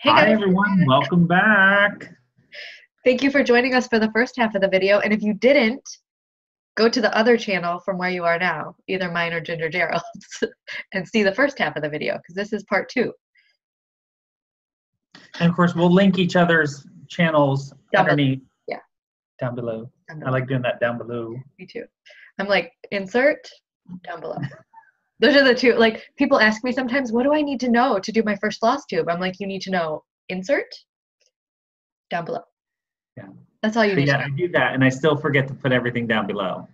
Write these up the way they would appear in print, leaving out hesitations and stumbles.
Hey Hi guys, everyone, welcome back. thank you for joining us for the first half of the video. And if you didn't, go to the other channel from where you are now, either mine or Ginger Gerald's, and see the first half of the video because this is part two. And of course, we'll link each other's channels Down below. underneath. Yeah. Down below. Down I below. like doing that down below. Me too. I'm like, insert down below. Those are the two. Like, people ask me sometimes, what do I need to know to do my first floss tube? I'm like, you need to know insert down below. Yeah. That's all you need to know. I do that and I still forget to put everything down below.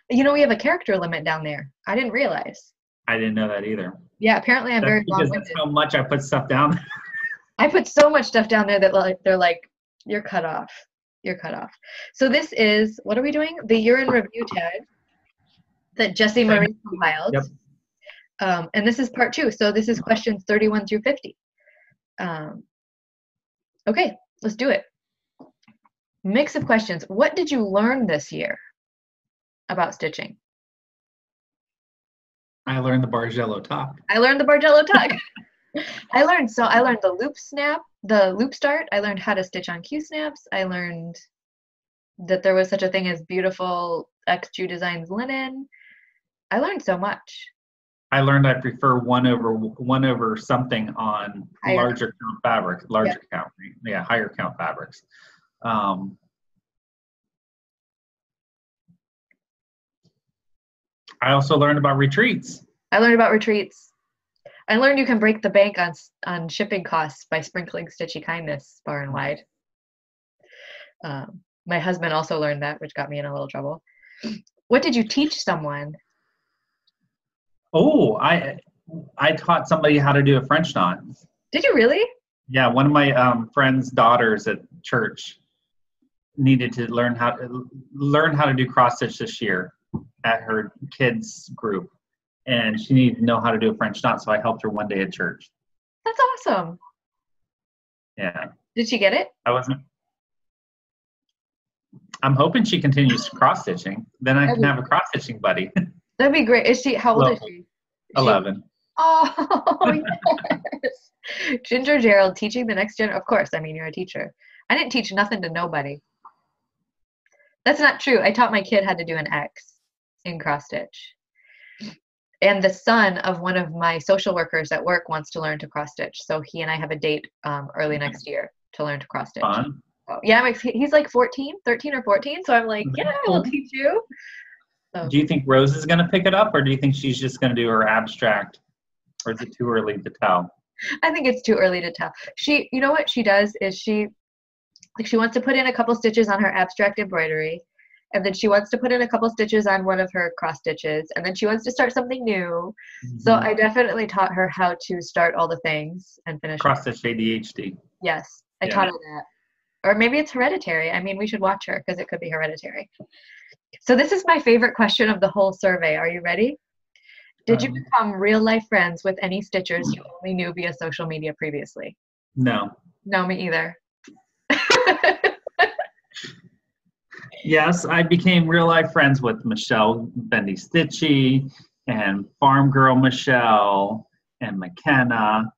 You know, we have a character limit down there. I didn't realize. I didn't know that either. Yeah, apparently I'm That's very because long-winded. that's how much I put stuff down. I put so much stuff down there that like they're like, you're cut off. You're cut off. So this is, what are we doing? The year-in review tag that Jessie Marie compiled. Yep. And this is part two. So this is questions 31 through 50. Okay, let's do it. Mix of questions. What did you learn this year about stitching? I learned the Bargello tuck. I learned the Bargello tuck. I learned the loop snap, the loop start. I learned how to stitch on Q snaps. I learned that there was such a thing as beautiful XQ Designs linen. I learned so much. I learned I prefer one over something on Higher. larger count fabric, higher count fabrics. I also learned about retreats. I learned about retreats. I learned you can break the bank on shipping costs by sprinkling Stitchy kindness far and wide. My husband also learned that, which got me in a little trouble. What did you teach someone? Oh, I taught somebody how to do a French knot. Did you really? Yeah, one of my friend's daughters at church needed to learn how to do cross stitch this year at her kids group, and she needed to know how to do a French knot. So I helped her one day at church. That's awesome. Yeah. Did she get it? I'm hoping she continues cross stitching. Then I can have a cross stitching buddy. That'd be great. How old is she? 11. Oh, yes. Ginger Gerald teaching the next gen. Of course, I mean, you're a teacher. I didn't teach nothing to nobody. That's not true. I taught my kid how to do an X in cross stitch. And the son of one of my social workers at work wants to learn to cross stitch. So he and I have a date early next year to learn to cross stitch. Fun. So, yeah, he's like 13 or 14. So I'm like, yeah, I'll teach you. So. Do you think Rose is going to pick it up, or do you think she's just going to do her abstract, or is it too early to tell? I think it's too early to tell. You know what she does is she wants to put in a couple stitches on her abstract embroidery, and then she wants to put in a couple stitches on one of her cross stitches, and then she wants to start something new. Mm-hmm. So I definitely taught her how to start all the things and finish cross stitch ADHD. Yes, I taught her that. Or maybe it's hereditary. I mean, we should watch her because it could be hereditary. So this is my favorite question of the whole survey. Are you ready? Did you become real-life friends with any stitchers you only knew via social media previously? No. No, me either. Yes, I became real-life friends with Michelle Bendy Stitchy and Farm Girl Michelle and McKenna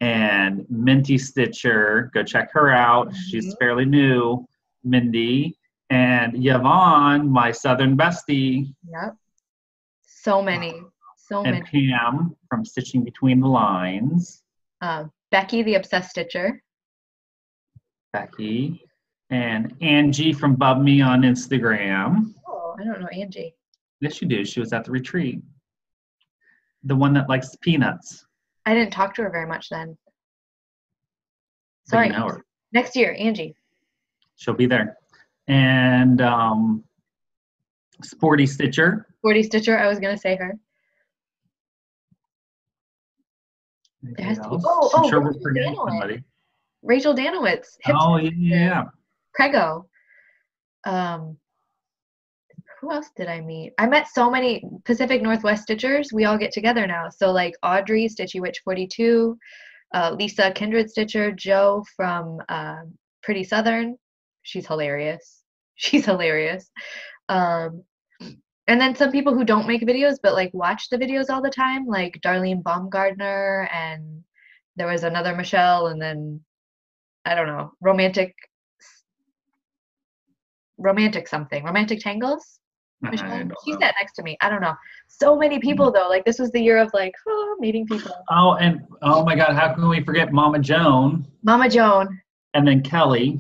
and Minty Stitcher. Go check her out. Mm-hmm. She's fairly new. Mindy. And Yvonne, my Southern bestie. Yep. So many. And Pam from Stitching Between the Lines. Becky, the Obsessed Stitcher. Becky. And Angie from Bub Me on Instagram. Oh, I don't know Angie. Yes, you do. She was at the retreat. The one that likes peanuts. I didn't talk to her very much then. Sorry. Next year, Angie. She'll be there. And Sporty Stitcher. Sporty Stitcher, I was going to say her. There has to be, I'm sure we're forgetting somebody. Rachel Danowitz. Oh, yeah. Prego. Who else did I meet? I met so many Pacific Northwest Stitchers. We all get together now. So like Audrey, Stitchy Witch 42, Lisa, Kindred Stitcher, Joe from Pretty Southern. She's hilarious. And then some people who don't make videos but like watch the videos all the time, like Darlene Baumgardner and there was another Michelle, and then I don't know, romantic something, romantic tangles. I Michelle, don't she know. sat next to me. I don't know. So many people though. Like this was the year of like meeting people. Oh, and oh my God, how can we forget Mama Joan Mama Joan. and then Kelly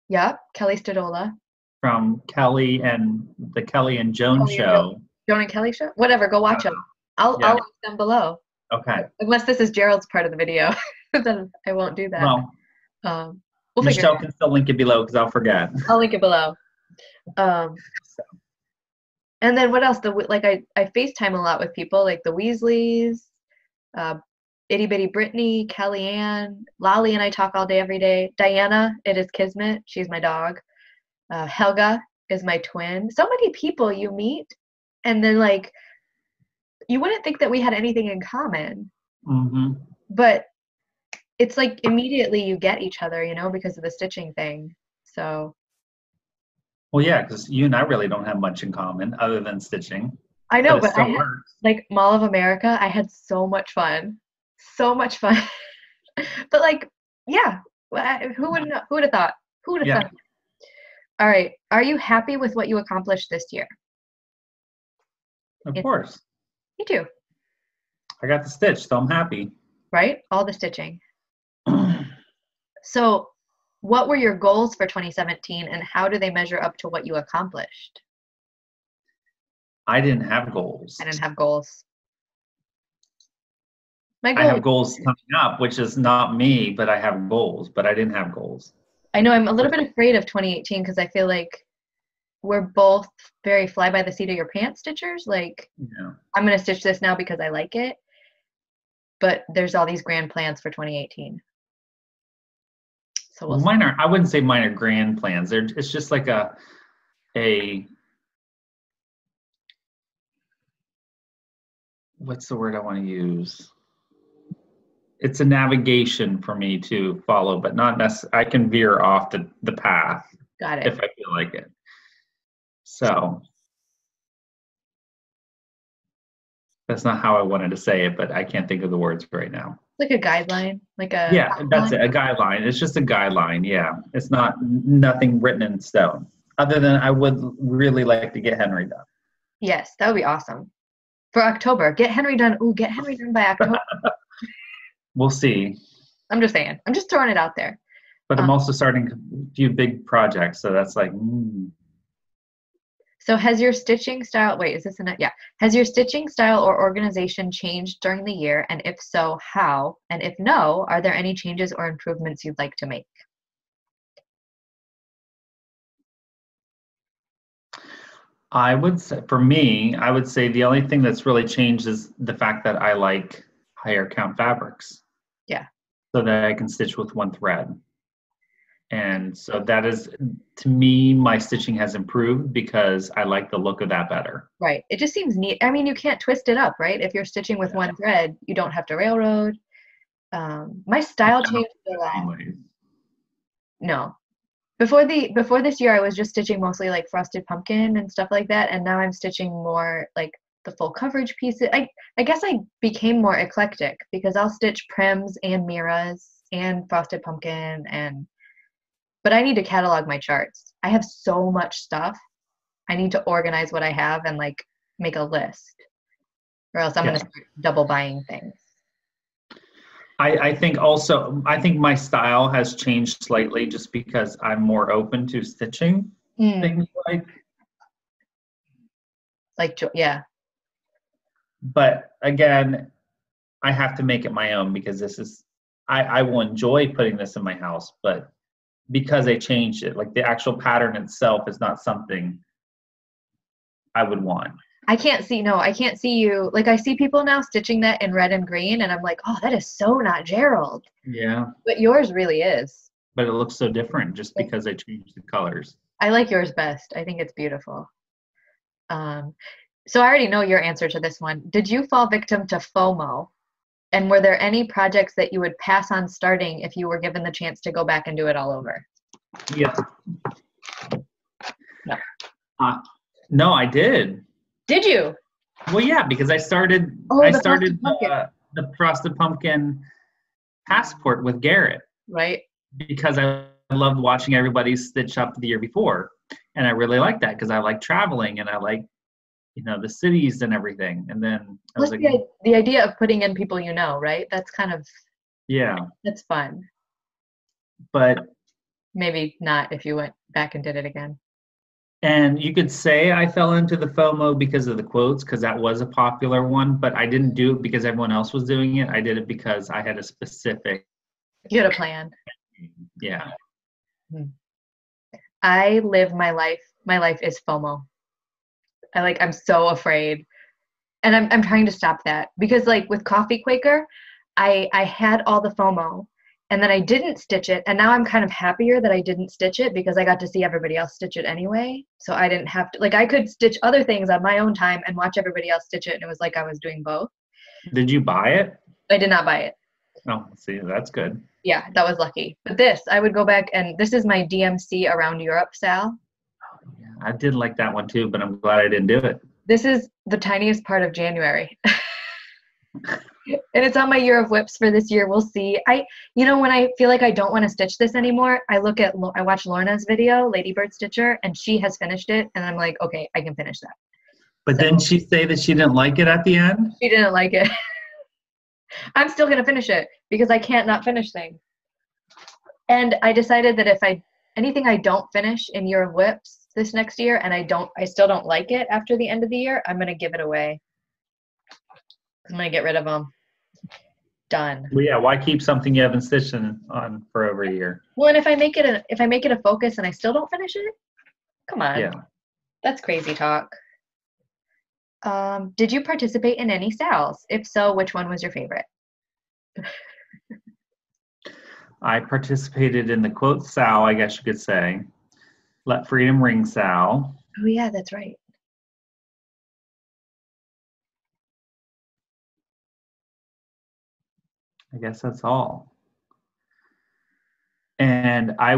Yep. Kelly Stadola. from Kelly and the Kelly and Joan Kelly and Joan. show. Joan and Kelly show. Whatever. Go watch them. I'll Yeah. link them below. Okay. Unless this is Gerald's part of the video, then I won't do that. Well, We'll figure Michelle it out. can still link it below because I'll forget. I'll link it below. And then what else? I FaceTime a lot with people like the Weasleys, Itty Bitty Brittany, Kellyanne, Lolly, and I talk all day every day. Diana, it is Kismet. She's my dog. Helga is my twin. So many people you meet, and then like you wouldn't think that we had anything in common, but it's like immediately you get each other, you know, because of the stitching thing. So. Well, yeah, because you and I really don't have much in common other than stitching. I know, but it still works. Like Mall of America, I had so much fun. So much fun. But like, yeah, who would have thought? Who would have thought? All right. Are you happy with what you accomplished this year? Of course. Me too. I got the stitch, so I'm happy. Right? All the stitching. So what were your goals for 2017 and how do they measure up to what you accomplished? I didn't have goals. I didn't have goals. I have goals coming up, which is not me, but I have goals, but I didn't have goals. I know I'm a little bit afraid of 2018 because I feel like we're both very fly by the seat of your pants stitchers. Like, I'm going to stitch this now because I like it. But there's all these grand plans for 2018. So I wouldn't say mine are grand plans. It's just like a what's the word I want to use? It's a navigation for me to follow, but not necessarily. I can veer off the path. Got it. If I feel like it. So that's not how I wanted to say it, but I can't think of the words right now. Like a guideline, that's it. A guideline. It's just a guideline. Yeah, it's nothing written in stone. Other than I would really like to get Henry done. Yes, that would be awesome. For October, get Henry done. Ooh, get Henry done by October. We'll see. I'm just saying. I'm just throwing it out there. But I'm also starting a few big projects, so that's like. So has your stitching style, has your stitching style or organization changed during the year? And if so, how? And if no, are there any changes or improvements you'd like to make? I would say, for me, the only thing that's really changed is the fact that I like higher count fabrics. Yeah. So that I can stitch with one thread. And so that is, to me, my stitching has improved because I like the look of that better. Right. It just seems neat. I mean, you can't twist it up, right? If you're stitching with one thread, you don't have to railroad. My style changed a lot. No. Before this year, I was just stitching mostly like frosted pumpkin and stuff like that. And now I'm stitching more like the full coverage pieces. I guess I became more eclectic because I'll stitch prims and miras and frosted pumpkin but I need to catalog my charts. I have so much stuff. I need to organize what I have and like make a list, or else I'm going to start double buying things. I think my style has changed slightly just because I'm more open to stitching things yeah. But again, I have to make it my own because I will enjoy putting this in my house, but because I changed it, like the actual pattern itself is not something I would want. I can't see you. Like I see people now stitching that in red and green and I'm like, oh, that is so not Gerald. Yeah. But yours really is. But it looks so different just because I changed the colors. I like yours best. I think it's beautiful. So I already know your answer to this one. Did you fall victim to FOMO? And were there any projects that you would pass on starting if you were given the chance to go back and do it all over? Yeah. No. No, I did. Did you? Well, yeah, because I started. Oh, the frosted pumpkin passport with Garrette Right. because I loved watching everybody stitch up the year before. And I really like that because I like traveling and I like, the cities and everything. And then I was Plus like, the idea of putting in people right? That's kind of, yeah, that's fun. but, Maybe not if you went back and did it again. and you could say I fell into the FOMO because of the quotes, because that was a popular one, but I didn't do it because everyone else was doing it. I did it because I had a specific. You had a plan. Yeah. I live my life. My life is FOMO. I'm so afraid. And I'm trying to stop that because with Coffee Quaker, I had all the FOMO and then I didn't stitch it. And now I'm kind of happier that I didn't stitch it because I got to see everybody else stitch it anyway. So I didn't have to, I could stitch other things on my own time and watch everybody else stitch it. And it was like I was doing both. Did you buy it? I did not buy it. Oh, see, that's good. Yeah, that was lucky. But this, I would go back and this is my DMC Around Europe, Sal. Yeah, I did like that one too, but I'm glad I didn't do it. This is the tiniest part of January. And it's on my year of whips for this year. We'll see. When I feel like I don't want to stitch this anymore, I watch Lorna's video, Ladybird Stitcher, and she has finished it. And I'm like, okay, I can finish that. But didn't she say that she didn't like it at the end? She didn't like it. I'm still going to finish it because I can't not finish things. And I decided that anything I don't finish in Year of Whips this next year and I still don't like it after the end of the year, I'm going to give it away. I'm going to get rid of them. Done. Well, yeah, why keep something you haven't stitched on for over a year? Well, and if I make it a focus and I still don't finish it, come on. Yeah. That's crazy talk. Did you participate in any sales? If so, which one was your favorite? I participated in the quote Sal, I guess you could say. Let Freedom Ring Sal. Oh yeah, that's right. I guess that's all. And I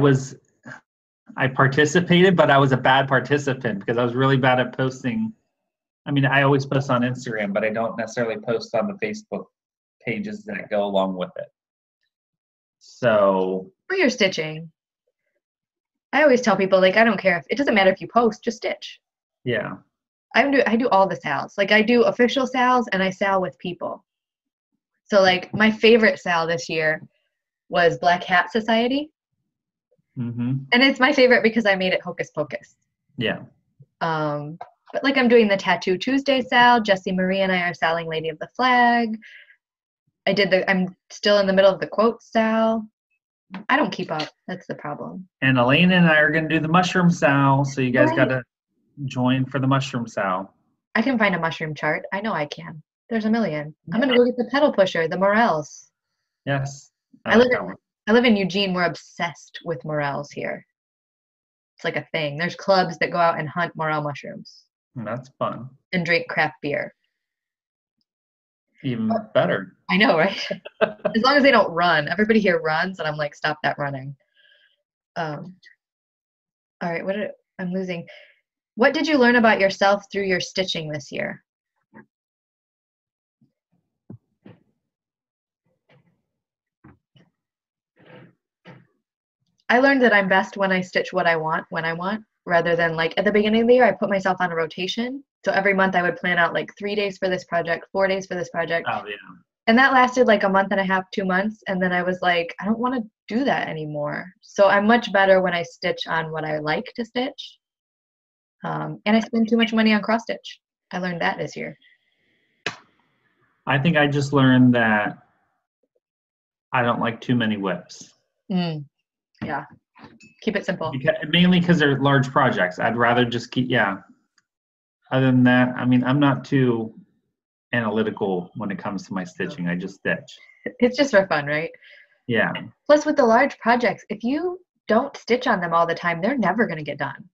participated, but I was a bad participant because I was really bad at posting. I mean, I always post on Instagram, but I don't necessarily post on the Facebook pages that go along with it. So. For your stitching. I always tell people, I don't care it doesn't matter if you post, just stitch. Yeah. I do all the sales. I do official sales and I sell with people. So my favorite sale this year was Black Hat Society. Mm-hmm. And it's my favorite because I made it hocus pocus. Yeah. But I'm doing the Tattoo Tuesday sale. Jessie Marie and I are selling Lady of the Flag. I'm still in the middle of the quote sale. I don't keep up. That's the problem. And Elaine and I are going to do the mushroom sale. So you guys got to join for the mushroom sale. I can find a mushroom chart. I know I can. There's a million. I'm going to go get the pedal pusher, the morels. Yes. I live in Eugene. We're obsessed with morels here. It's like a thing. There's clubs that go out and hunt morel mushrooms. That's fun. And drink craft beer. Even better. I know, right? As long as they don't run. Everybody here runs, and I'm like, stop that running. All right, I'm losing. What did you learn about yourself through your stitching this year? I learned that I'm best when I stitch what I want, when I want, rather than at the beginning of the year, I put myself on a rotation. So every month I would plan out 3 days for this project, 4 days for this project. Oh, yeah. And that lasted a month and a half, 2 months. And then I was like, I don't want to do that anymore. So I'm much better when I stitch on what I like to stitch. And I spend too much money on cross stitch. I learned that this year. I think I just learned that I don't like too many whips. Yeah. Keep it simple. Mainly because they're large projects. I'd rather just keep, yeah. Other than that, I mean, I'm not too analytical when it comes to my stitching. I just stitch. It's just for fun, right? Yeah. Plus, with the large projects, if you don't stitch on them all the time, they're never going to get done.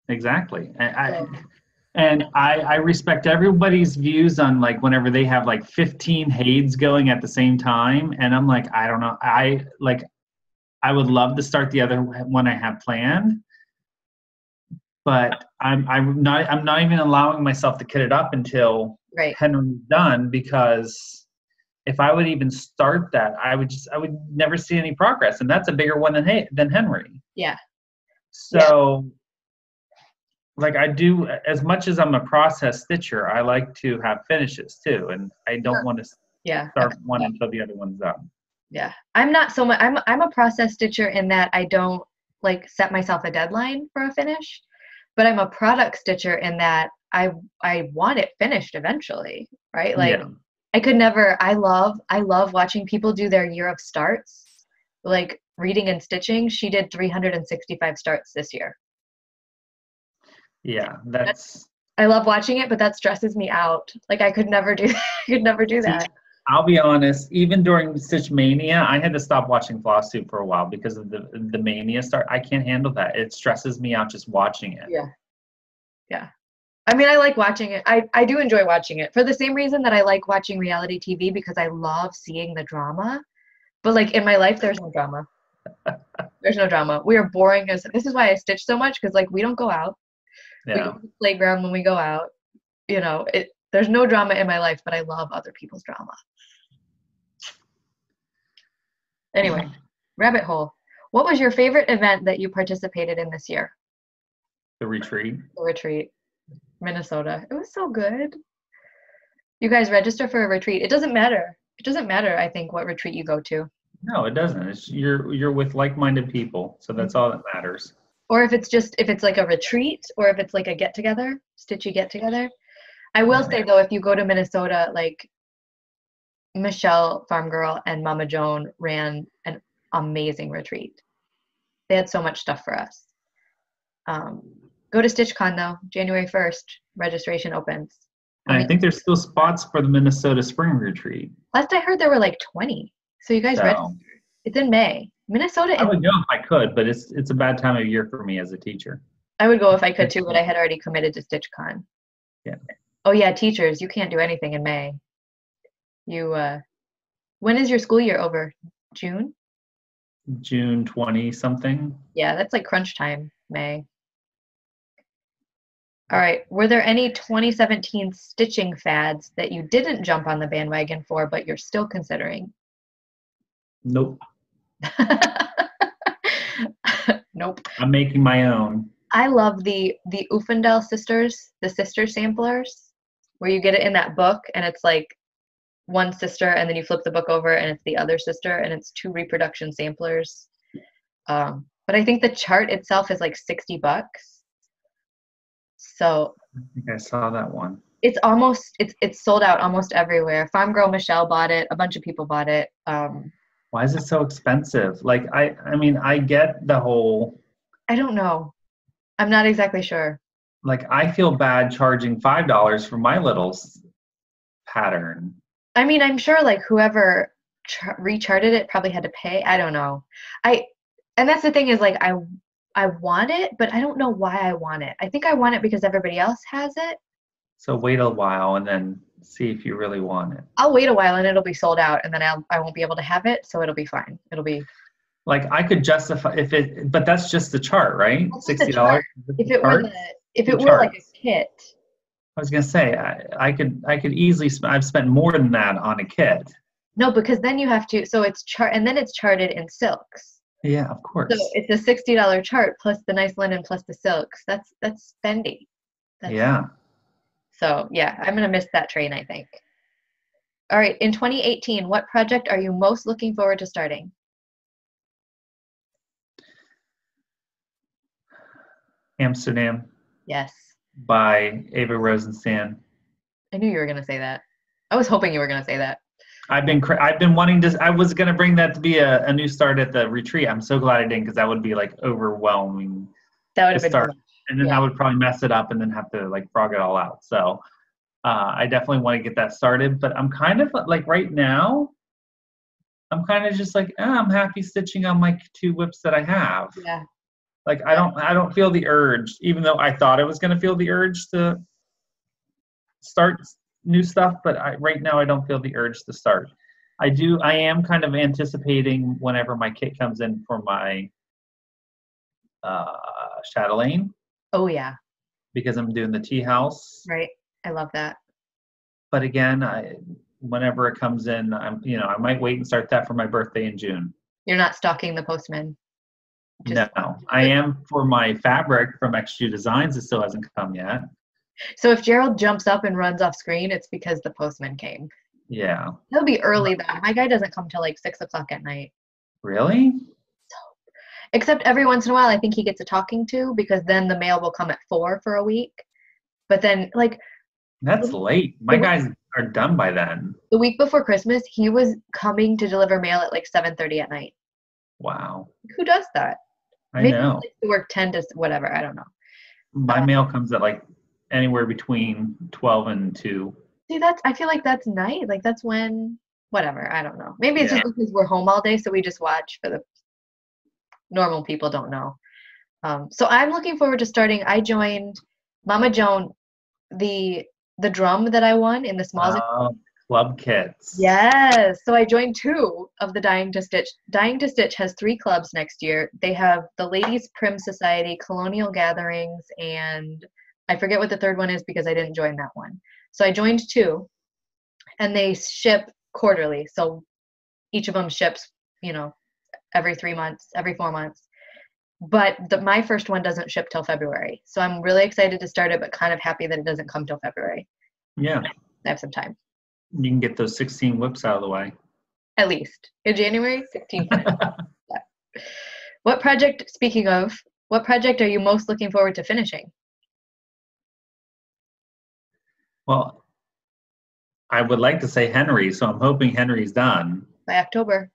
Exactly. I respect everybody's views on whenever they have 15 HAIDs going at the same time. And I'm like, I don't know. I would love to start the other one I have planned, but I'm not even allowing myself to kit it up until right. Henry's done because if I would even start that, I would never see any progress. And that's a bigger one than Henry. Yeah. So like I do, as much as I'm a process stitcher, I like to have finishes too. And I don't want to start one until the other one's done. Yeah. I'm not so much, I'm a process stitcher in that I don't like set myself a deadline for a finish, but I'm a product stitcher in that I want it finished eventually, right? Like I could never, I love watching people do their year of starts, like reading and stitching. She did 365 starts this year. Yeah, I love watching it, but that stresses me out. Like I could never do that. I'll be honest, even during Stitch Mania, I had to stop watching Floss Soup for a while because of the Mania start. I can't handle that. It stresses me out just watching it. Yeah. Yeah. I mean, I like watching it. I do enjoy watching it for the same reason that I like watching reality TV, because I love seeing the drama. But like in my life, there's no drama. There's no drama. We are boring as, this is why I stitch so much, because like we don't go out. Yeah. We go to the playground when we go out. You know, there's no drama in my life, but I love other people's drama. Anyway, rabbit hole. What was your favorite event that you participated in this year? The retreat. The retreat. Minnesota. It was so good. You guys register for a retreat. It doesn't matter. It doesn't matter, I think, what retreat you go to. No, it doesn't. It's you're with like-minded people, so that's all that matters. Or if it's like a retreat, or if it's like a get-together, Stitchy get-together. I will say though, if you go to Minnesota, like Michelle, Farm Girl, and Mama Joan ran an amazing retreat. They had so much stuff for us. Go to StitchCon though, January 1st, registration opens. And I think there's still spots for the Minnesota Spring Retreat. Last I heard there were like 20. So you guys registered. It's in May. Minnesota. I would go if I could, but it's a bad time of year for me as a teacher. I would go if I could too, but I had already committed to StitchCon. Yeah. Oh yeah, teachers, you can't do anything in May. When is your school year over? June? June 20 something. Yeah, that's like crunch time, May. All right. Were there any 2017 stitching fads that you didn't jump on the bandwagon for, but you're still considering? Nope. Nope. I'm making my own. I love the Ufendel sisters, the sister samplers, where you get it in that book and it's like one sister and then you flip the book over and it's the other sister and it's 2 reproduction samplers. But I think the chart itself is like $60. So I think I saw that one. It's sold out almost everywhere. Farm Girl Michelle bought it. A bunch of people bought it. Why is it so expensive? Like I mean, I get the whole. I don't know. I'm not exactly sure. Like I feel bad charging $5 for my little pattern. I mean, I'm sure like whoever recharted it probably had to pay. I don't know. And that's the thing is like I want it, but I don't know why I want it. I think I want it because everybody else has it. So wait a while and then see if you really want it. I'll wait a while and it'll be sold out and then I won't be able to have it, so it'll be fine. It'll be like I could justify but that's just the chart, right? $60. If it were like a kit. I was gonna say I could easily. I've spent more than that on a kit. No, because then you have to. So it's and then it's charted in silks. Yeah, of course. So it's a $60 chart plus the nice linen plus the silks. That's Bendy. Yeah. So yeah, I'm gonna miss that train, I think. All right, in 2018, what project are you most looking forward to starting? Amsterdam. Yes. By Ava Rosenstand. I knew you were gonna say that. I was hoping you were gonna say that. I've been wanting to. I was gonna bring that to be a new start at the retreat. I'm so glad I didn't, because that would be like overwhelming. That would have been start, and then I would probably mess it up and then have to like frog it all out. So I definitely want to get that started. But I'm kind of like right now, I'm kind of just like I'm happy stitching on my 2 whips that I have. Yeah. Like I don't feel the urge, even though I thought I was gonna feel the urge to start new stuff, but right now I don't feel the urge to start. I am kind of anticipating whenever my kit comes in for my chatelaine. Oh yeah. Because I'm doing the tea house. Right. I love that. But again, whenever it comes in, I might wait and start that for my birthday in June. You're not stalking the postman. No, I am for my fabric from XG Designs. It still hasn't come yet. So if Gerald jumps up and runs off screen, it's because the postman came. Yeah. He'll be early though. My guy doesn't come till like 6 o'clock at night. Really? Except every once in a while, I think he gets a talking to, because then the mail will come at 4 for a week. But then, like, that's late. My guys are done by then. The week before Christmas, he was coming to deliver mail at like 7:30 at night. Wow. Who does that? I know. Maybe to work 10 to whatever. I don't know. My mail comes at like anywhere between 12 and 2. See, I feel like that's night. Like that's when, whatever. I don't know. Maybe it's just because we're home all day, so we just watch. For the normal people, don't know. So I'm looking forward to starting. I joined Mama Joan, the drum that I won in the smalls. Club kits. Yes. So I joined 2 of the Dying to Stitch. Dying to Stitch has 3 clubs next year. They have the Ladies Prim Society, Colonial Gatherings, and I forget what the third one is because I didn't join that one. So I joined 2, and they ship quarterly. So each of them ships, every 3 months, every 4 months. But my first one doesn't ship till February. So I'm really excited to start it, but kind of happy that it doesn't come till February. Yeah. I have some time. You can get those 16 whips out of the way. At least. In January, 16. Speaking of, what project are you most looking forward to finishing? Well, I would like to say Henry, so I'm hoping Henry's done. By October.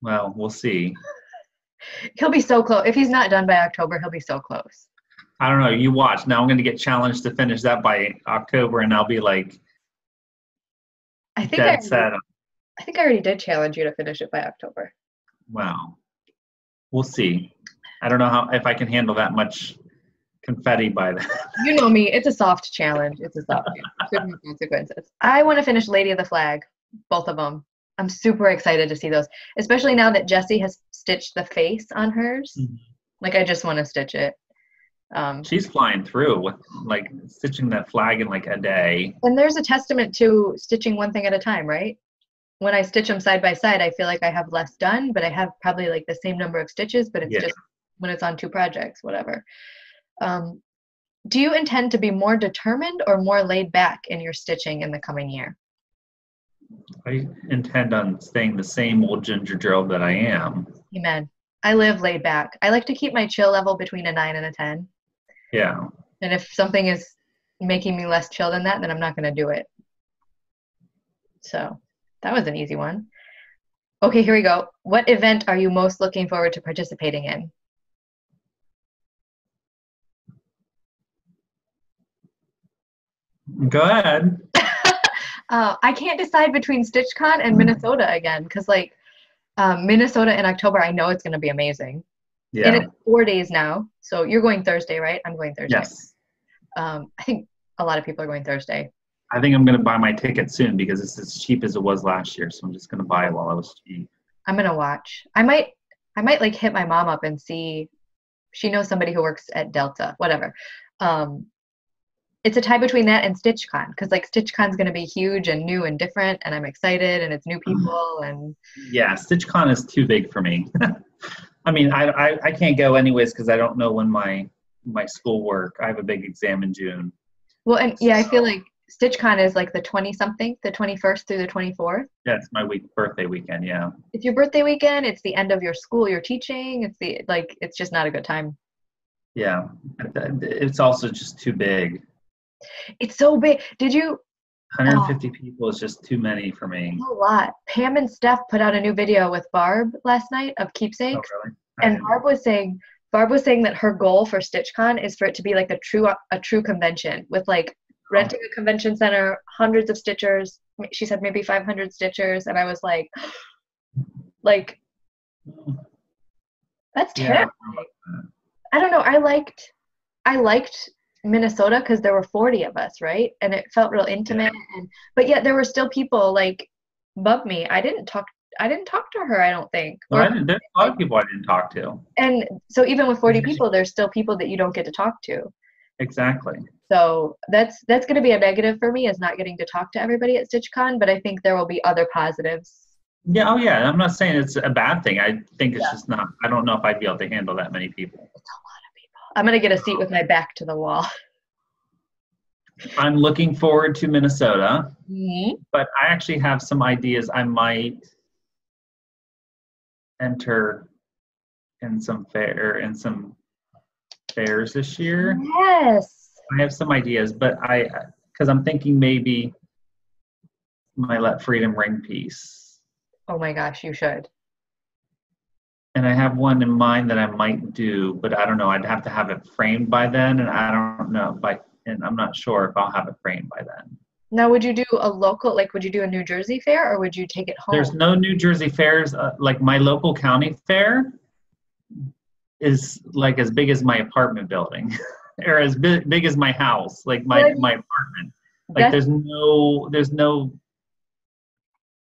Well, we'll see. He'll be so close. If he's not done by October, he'll be so close. I don't know. You watch. Now I'm going to get challenged to finish that by October, and I'll be like, I think I already did challenge you to finish it by October. Wow. We'll see. I don't know if I can handle that much confetti by then. You know me. It's a soft challenge. It's a soft challenge. There's no consequences. I want to finish Lady of the Flag. Both of them. I'm super excited to see those, especially now that Jessie has stitched the face on hers. Mm-hmm. Like, I just want to stitch it. She's flying through with like stitching that flag in like a day. And there's a testament to stitching one thing at a time, right? When I stitch them side by side, I feel like I have less done, but I have probably like the same number of stitches, but it's just when it's on 2 projects, whatever. Do you intend to be more determined or more laid back in your stitching in the coming year? I intend on staying the same old ginger girl that I am. Amen. I live laid back. I like to keep my chill level between a 9 and a 10. Yeah. And if something is making me less chill than that, then I'm not going to do it. So that was an easy one. Okay, here we go. What event are you most looking forward to participating in? Go ahead. I can't decide between StitchCon and Minnesota again, because like Minnesota in October, I know it's going to be amazing. Yeah. And it's 4 days now. So you're going Thursday, right? I'm going Thursday. Yes. I think a lot of people are going Thursday. I think I'm going to buy my ticket soon because it's as cheap as it was last year. So I'm just going to buy it while it was cheap. I'm going to watch. I might like hit my mom up and see. She knows somebody who works at Delta, whatever. It's a tie between that and StitchCon, because like StitchCon's going to be huge and new and different, and I'm excited, and it's new people. And yeah, StitchCon is too big for me. I mean, I can't go anyways because I don't know when my school work. I have a big exam in June. Well, and yeah, I feel like StitchCon is like the 20-something, the 21st through the 24th. Yeah, it's my birthday weekend, yeah. It's your birthday weekend. It's the end of your school you're teaching. It's just not a good time. Yeah, it's also just too big. It's so big. 150 people is just too many for me. A lot. Pam and Steph put out a new video with Barb last night of keepsakes. Oh, really? And Barb was saying that her goal for StitchCon is for it to be like a true convention with like renting a convention center, hundreds of stitchers. She said maybe 500 stitchers, and I was like, that's terrible. Yeah. I don't know. I liked Minnesota because there were 40 of us, right? And it felt real intimate. But yet there were still people like above me. I didn't talk to her, I don't think. Well, there's a lot of people I didn't talk to. And so even with 40 people, there's still people that you don't get to talk to. Exactly. So that's going to be a negative for me, is not getting to talk to everybody at StitchCon, but I think there will be other positives. Yeah, oh yeah. I'm not saying it's a bad thing. I think it's just not. I don't know if I'd be able to handle that many people. It's a lot of people. I'm going to get a seat with my back to the wall. I'm looking forward to Minnesota, Mm-hmm. but I actually have some ideas. I might enter in some fairs this year. Yes. I have some ideas, but because I'm thinking maybe my Let Freedom Ring piece. Oh my gosh, you should. And I have one in mind that I might do, but I don't know. I'd have to have it framed by then, and I don't know and I'm not sure if I'll have it framed by then. Now, would you do a local, like, would you do a New Jersey fair, or would you take it home? There's no New Jersey fairs. Like my local county fair is like as big as my apartment building, or as big as my house, like my apartment. Like there's no,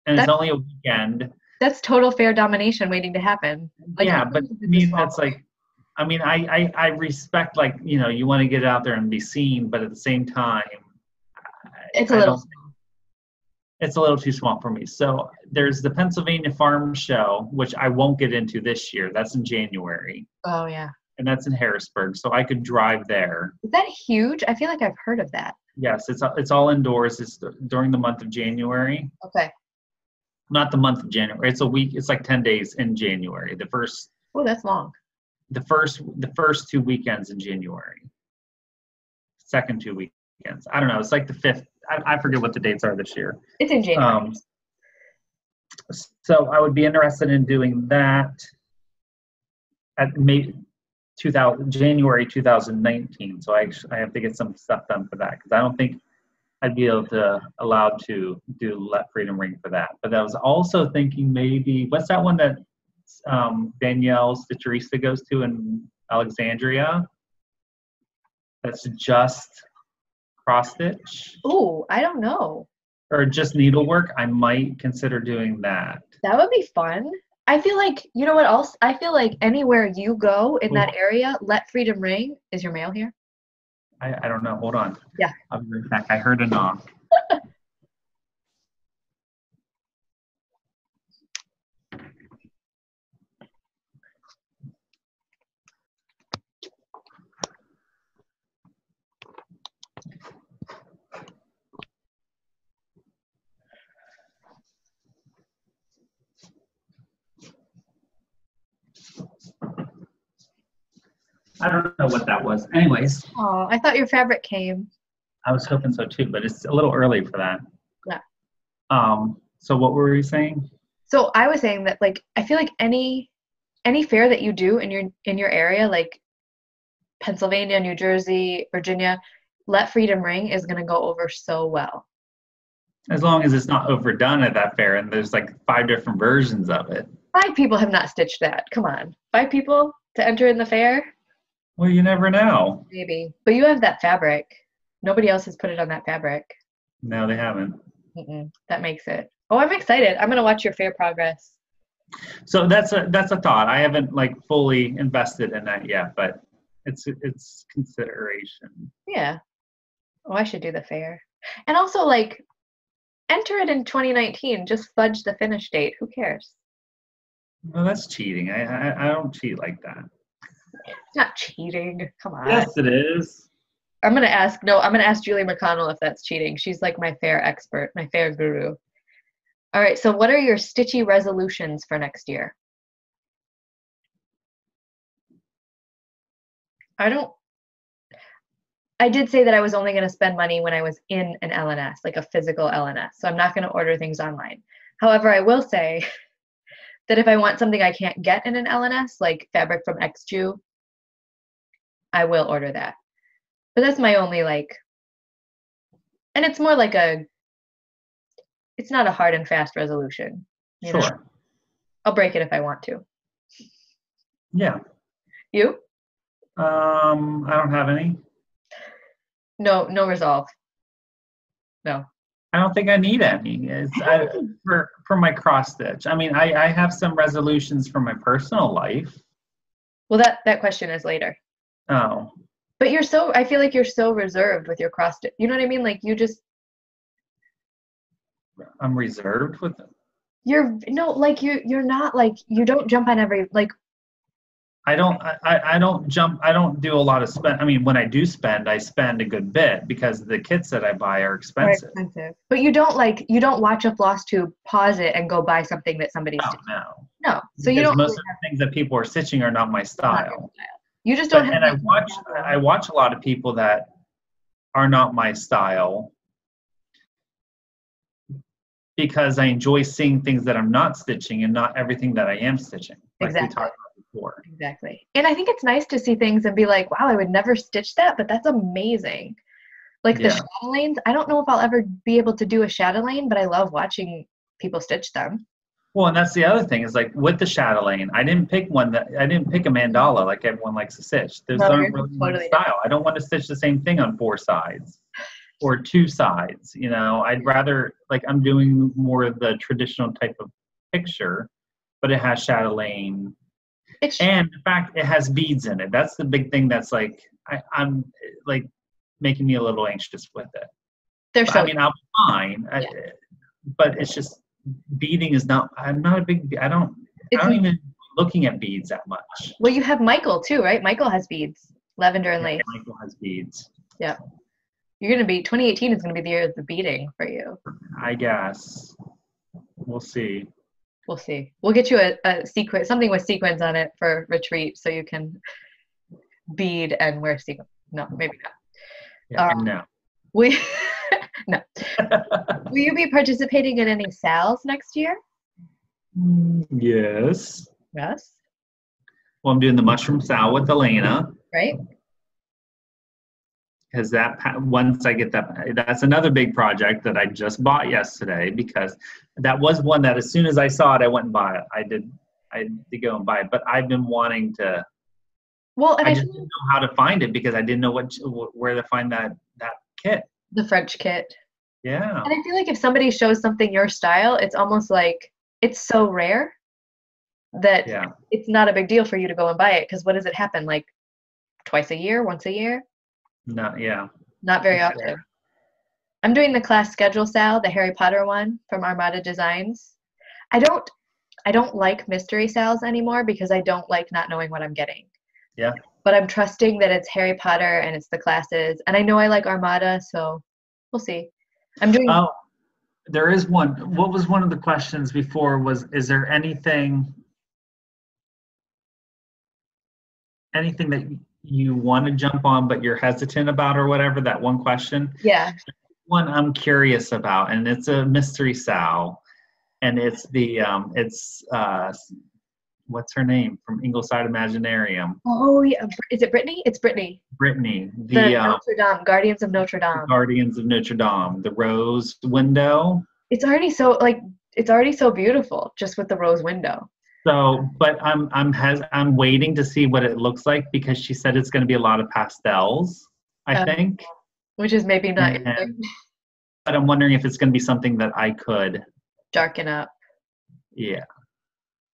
and it's only a weekend. That's total fair domination waiting to happen. Like, yeah, but I mean, that's like, I mean, I respect, like, you know, you want to get out there and be seen, but at the same time, it's a little too small for me. So there's the Pennsylvania Farm Show, which I won't get into this year. That's in January. Oh, yeah. And that's in Harrisburg, so I could drive there. Is that huge? I feel like I've heard of that. Yes, it's all indoors. It's during the month of January. Okay. Not the month of January. It's a week. It's like 10 days in January. The first. Oh, that's long. The first 2 weekends in January. Second 2 weekends. I don't know. It's like the 5th. I forget what the dates are this year. It's in January. So I would be interested in doing that at January 2019. So I have to get some stuff done for that, because I don't think I'd be allowed to do Let Freedom Ring for that. But I was also thinking maybe, what's that one that Danielle Stitcherista goes to in Alexandria? That's just cross stitch. Ooh, I don't know. Or just needlework. I might consider doing that. That would be fun. I feel like, you know what else? I feel like anywhere you go in that area, Let Freedom Ring. Is your mail here? I don't know. Hold on. Yeah. I'll be right back. I heard a knock. I don't know what that was. Anyways. Oh, I thought your fabric came. I was hoping so too, but it's a little early for that. Yeah. So what were you saying? So I was saying that, like, I feel like any fair that you do in your area, like Pennsylvania, New Jersey, Virginia, Let Freedom Ring is going to go over so well. As long as it's not overdone at that fair and there's like 5 different versions of it. 5 people have not stitched that. Come on. 5 people to enter in the fair? Well, you never know. Maybe. But you have that fabric. Nobody else has put it on that fabric. No, they haven't. That makes it. Oh, I'm excited. I'm going to watch your fair progress. So that's a thought. I haven't like fully invested in that yet, but it's consideration. Yeah. Oh, I should do the fair. And also, like, enter it in 2019. Just fudge the finish date. Who cares? Well, that's cheating. I don't cheat like that. It's not cheating. Come on. Yes, it is. I'm going to ask Julie McConnell if that's cheating. She's like my fair expert, my fair guru. All right, so what are your Stitchy resolutions for next year? I did say that I was only going to spend money when I was in an LNS, like a physical LNS. So I'm not going to order things online. However, I will say that if I want something I can't get in an LNS, like fabric from XJew, I will order that. But that's my only, like, and it's more like it's not a hard and fast resolution. You know? I'll break it if I want to. Yeah. You? I don't have any. No resolve. No. I don't think I need any. For my cross stitch. I mean, I have some resolutions for my personal life. Well, that question is later. Oh. But I feel like you're so reserved with your cross stitch. You know what I mean? Like you just, I'm reserved with it. you're not like, you don't jump on every, like, I don't jump. I don't do a lot of spend. I mean, when I do spend, I spend a good bit because the kits that I buy are expensive. But you don't watch a floss tube, pause it, and go buy something that somebody's stitching. No. So you don't. Most of the things that people are stitching are not my style. You just don't. And I watch a lot of people that are not my style because I enjoy seeing things that I'm not stitching and not everything that I am stitching. Like we talked about before. Exactly. And I think it's nice to see things and be like, wow, I would never stitch that, but that's amazing. Like the chatelaines, I don't know if I'll ever be able to do a chatelaine, but I love watching people stitch them. Well, and that's the other thing is like with the chatelaine, I didn't pick a mandala like everyone likes to stitch. Those aren't really my style. I don't want to stitch the same thing on 4 sides or 2 sides. You know, I'd rather, like, I'm doing more of the traditional type of picture, but it has chatelaine. And in fact, it has beads in it. That's the big thing that's like, I'm like making me a little anxious with it. I mean, I'll be fine, but it's just beading is not. I'm not a big. I don't even looking at beads that much. Well, you have Michael too, right? Michael has beads, lavender and lace. Michael has beads. Yeah, 2018 is gonna be the year of the beading for you. I guess. We'll see. We'll see. We'll get you a sequin, something with sequins on it for retreat, so you can bead and wear sequins. No, maybe not. Yeah, no. No. Will you be participating in any sales next year? Yes. Yes. Well, I'm doing the mushroom sal with Elena. Right. Because once I get that's another big project that I just bought yesterday, because that was one that as soon as I saw it, I went and bought it. I did go and buy it, but I've been wanting to. Well, and I just didn't know how to find it because I didn't know where to find that kit. The French kit. Yeah. And I feel like if somebody shows something your style, it's almost like it's so rare that it's not a big deal for you to go and buy it. Because what does it happen? Like twice a year, once a year? No, yeah. Not very often. Rare. I'm doing the class schedule sal, the Harry Potter one from Armada Designs. I don't like mystery sals anymore because I don't like not knowing what I'm getting. Yeah. But I'm trusting that it's Harry Potter and it's the classes. And I know I like Armada, so we'll see. I'm doing. Oh, there is one. What was one of the questions before is there anything that you want to jump on but you're hesitant about or whatever, that one question? Yeah. One I'm curious about, and it's a mystery sal, and it's what's her name from Ingleside Imaginarium? Oh yeah, is it Brittany? It's Brittany. Brittany, the Notre Dame, Guardians of Notre Dame. Guardians of Notre Dame, the rose window. It's already so beautiful just with the rose window. So, but I'm waiting to see what it looks like because she said it's going to be a lot of pastels. I think, which is maybe not. But I'm wondering if it's going to be something that I could darken up. Yeah.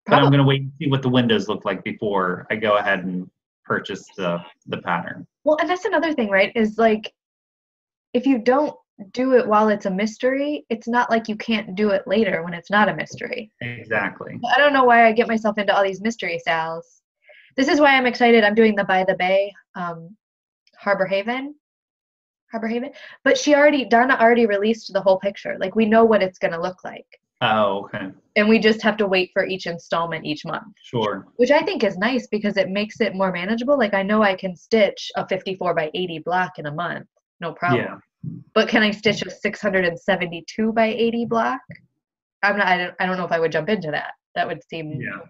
But I'm going to wait and see what the windows look like before I go ahead and purchase the pattern. Well, and that's another thing, right? Is like, if you don't do it while it's a mystery, it's not like you can't do it later when it's not a mystery. Exactly. I don't know why I get myself into all these mystery sals. This is why I'm excited. I'm doing the By the Bay, Harbor Haven. But Darna already released the whole picture. Like, we know what it's going to look like. Oh, okay. And we just have to wait for each installment each month. Sure. Which I think is nice because it makes it more manageable. Like, I know I can stitch a 54 by 80 block in a month. No problem. Yeah. But can I stitch a 672 by 80 block? I don't know if I would jump into that. That would seem. Yeah.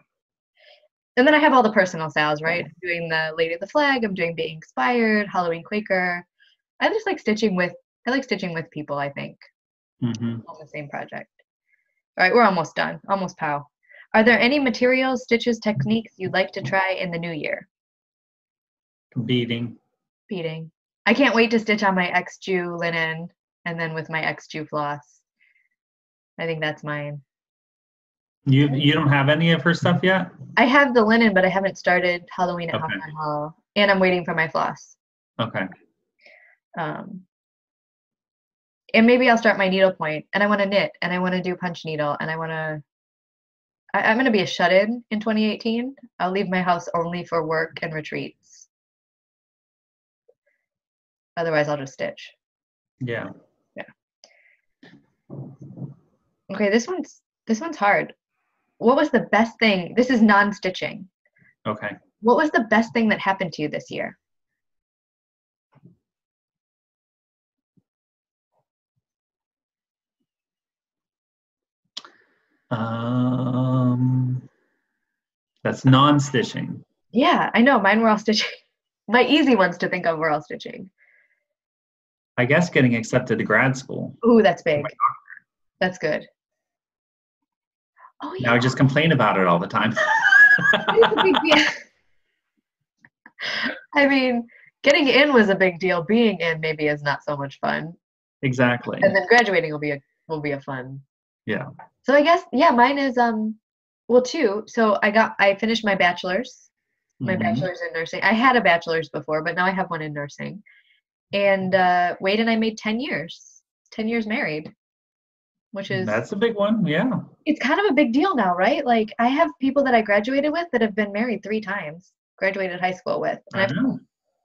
And then I have all the personal sals, right? I'm doing the Lady of the Flag. I'm doing Being Inspired, Halloween Quaker. I like stitching with people, I think. Mm-hmm. On the same project. All right, we're almost done. Almost pow. Are there any materials, stitches, techniques you'd like to try in the new year? Beading. I can't wait to stitch on my X-Jew linen and then with my X-Jew floss. I think that's mine. You don't have any of her stuff yet? I have the linen, but I haven't started Halloween at Hawthorne Hall. And I'm waiting for my floss. Okay. And maybe I'll start my needlepoint, and I want to knit, and I want to do punch needle, and I'm going to be a shut-in in 2018. I'll leave my house only for work and retreats. Otherwise, I'll just stitch. Yeah. Okay, this one's hard. What was the best thing? This is non-stitching. Okay. What was the best thing that happened to you this year? That's non-stitching. Yeah, I know. Mine were all stitching. My easy ones to think of were all stitching. I guess getting accepted to grad school. Ooh, that's big. That's good. Oh, yeah. Now I just complain about it all the time. It's a big deal. I mean, getting in was a big deal. Being in maybe is not so much fun. Exactly. And then graduating will be a fun. Yeah. So I guess mine is well, two. So I finished my bachelor's. My bachelor's in nursing. I had a bachelor's before, but now I have one in nursing. And Wade and I made 10 years. 10 years married. That's a big one, yeah. It's kind of a big deal now, right? Like, I have people that I graduated with that have been married 3 times, graduated high school with. And I've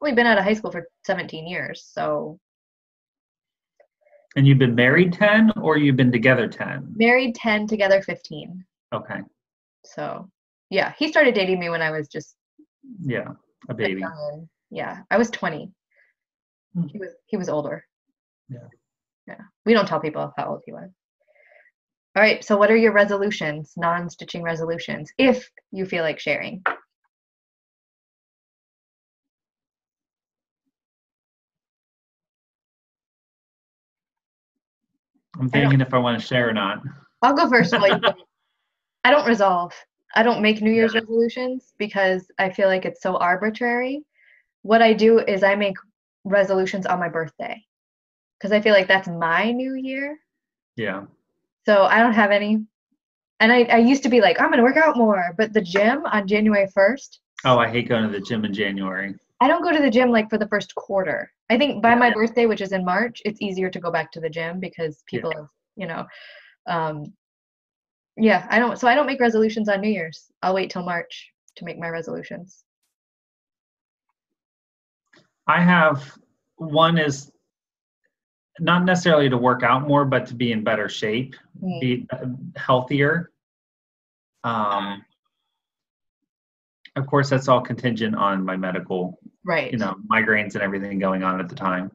only been out of high school for 17 years, so. And you've been married 10 or you've been together 10? Married 10, together 15. Okay. So, yeah, he started dating me when I was just. Yeah, a baby. Yeah, I was 20. He was older. Yeah. Yeah. We don't tell people how old he was. All right, so what are your resolutions, non-stitching resolutions, if you feel like sharing? I'm thinking if I want to share or not. I'll go first. I don't resolve. I don't make New Year's resolutions because I feel like it's so arbitrary. What I do is I make resolutions on my birthday because I feel like that's my new year. Yeah. So I don't have any. And I used to be like, I'm going to work out more. But the gym on January 1st. Oh, I hate going to the gym in January. I don't go to the gym like for the first quarter. I think by my birthday, which is in March, it's easier to go back to the gym because people have, I don't make resolutions on New Year's. I'll wait till March to make my resolutions. I have one is not necessarily to work out more, but to be in better shape, be healthier. Of course, that's all contingent on my medical, migraines and everything going on at the time.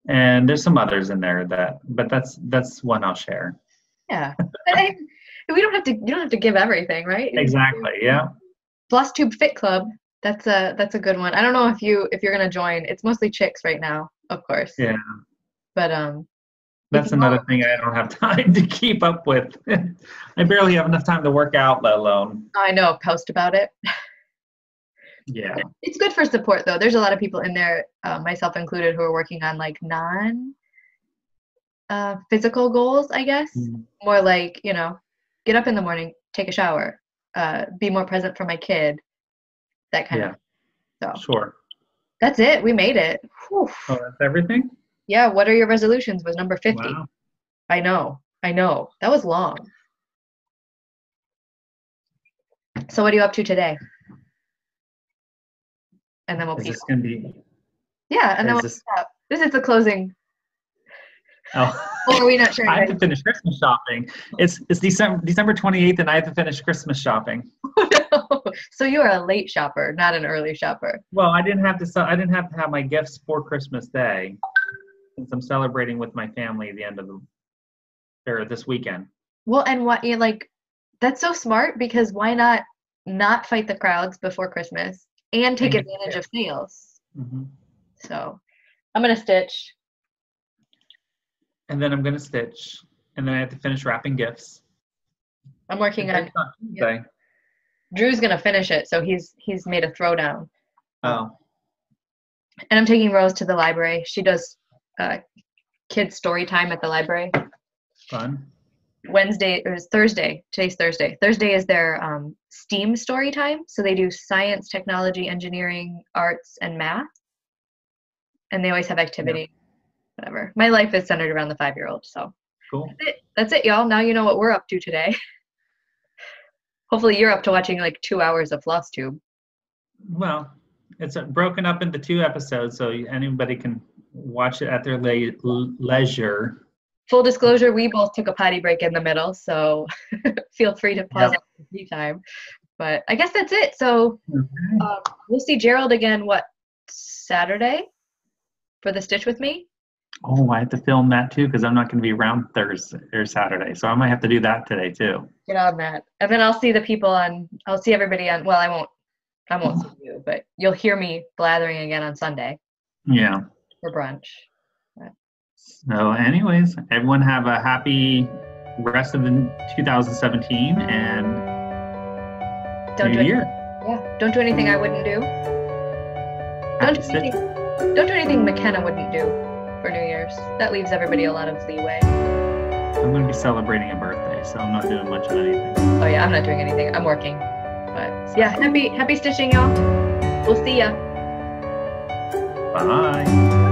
And there's some others in there but that's one I'll share. Yeah. You don't have to give everything, right? Exactly. Yeah. Floss Tube Fit Club. That's a good one. I don't know if you're gonna join. It's mostly chicks right now, of course. Yeah. But that's another thing I don't have time to keep up with. I barely have enough time to work out, let alone. I know. Post about it. Yeah. It's good for support though. There's a lot of people in there, myself included, who are working on like physical goals, I guess. More like, get up in the morning, take a shower, be more present for my kid, that kind of. So sure. That's it. We made it. Whew. Oh, that's everything? Yeah. What are your resolutions? Was number 50. Wow. I know. That was long. So what are you up to today? And then we'll Is this going to be? Yeah, and then we'll stop. This is the closing. Oh. Or are we not sure? I have to finish Christmas shopping. It's December 28th, and I have to finish Christmas shopping. Oh, no. So you are a late shopper, not an early shopper. Well, I didn't have to have my gifts for Christmas Day, since I'm celebrating with my family at the end of this weekend. Well, and that's so smart, because why not fight the crowds before Christmas and take advantage of sales? Mm-hmm. So I'm gonna stitch. And then I'm gonna stitch, and then I have to finish wrapping gifts. I'm working on Tuesday. Drew's gonna finish it, so he's made a throwdown. Oh. And I'm taking Rose to the library. She does kids story time at the library. Fun. Thursday. Today's Thursday. Thursday is their STEAM story time. So they do science, technology, engineering, arts, and math. and they always have activity. Whatever. My life is centered around the 5-year-old. So Cool. That's it, y'all. Now you know what we're up to today. Hopefully you're up to watching like 2 hours of FlossTube. Well, it's broken up into 2 episodes, so anybody can watch it at their leisure. Full disclosure, we both took a potty break in the middle, so feel free to pause at any time. But I guess that's it. So we'll see Gerald again, Saturday for the Stitch with Me? Oh, I have to film that too because I'm not going to be around Thursday or Saturday, so I might have to do that today too. Get on that. And then I'll see everybody on, well, I won't see you, but you'll hear me blathering again on Sunday. Yeah. For brunch. So anyways, everyone have a happy rest of the 2017 and New Year. Don't do anything I wouldn't do. Don't do anything McKenna wouldn't do for New Year's. That leaves everybody a lot of leeway. I'm going to be celebrating a birthday, so I'm not doing much of anything. Oh yeah, I'm not doing anything. I'm working. But yeah, happy stitching, y'all. We'll see ya. Bye.